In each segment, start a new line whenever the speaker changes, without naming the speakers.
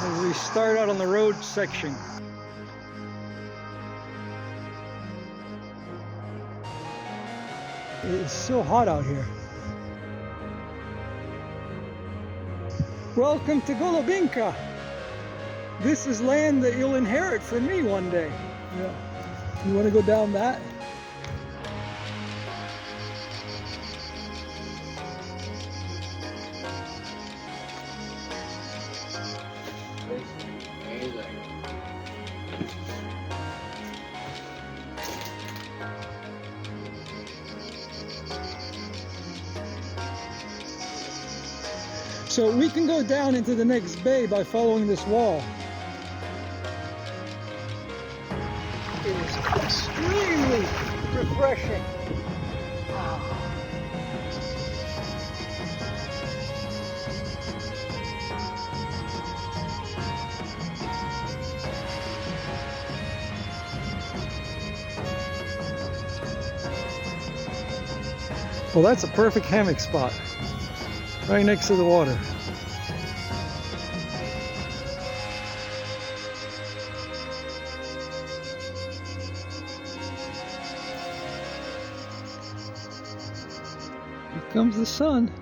as we start out on the road section. It's so hot out here. Welcome to Golubinka. This is land that you'll inherit from me one day. Yeah. You want to go down that? So we can go down into the next bay by following this wall. It is extremely refreshing. Well, that's a perfect hammock spot, right next to the water. Here comes the sun.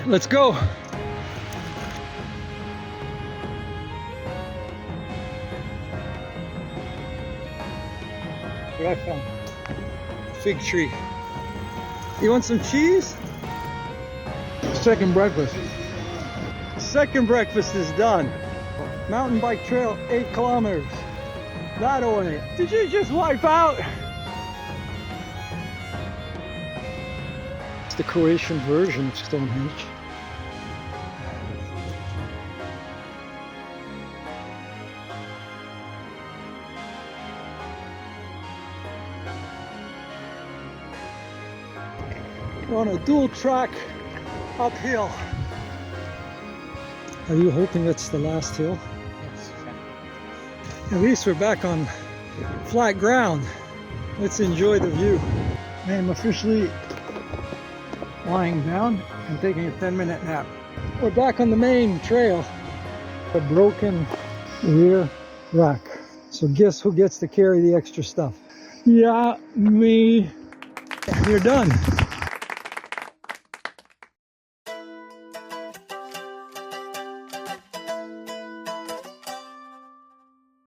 Let's go. What I found? Fig tree. You want some cheese? Second breakfast. Second breakfast is done. Mountain bike trail, 8 kilometers. That on it. Did you just wipe out? It's the Croatian version of Stonehenge. We're on a dual track uphill. Are you hoping it's the last hill?
Yes.
At least we're back on flat ground. Let's enjoy the view. I am officially lying down and taking a 10-minute nap. We're back on the main trail. A broken rear rack. So guess who gets to carry the extra stuff? Yeah, me. You're done.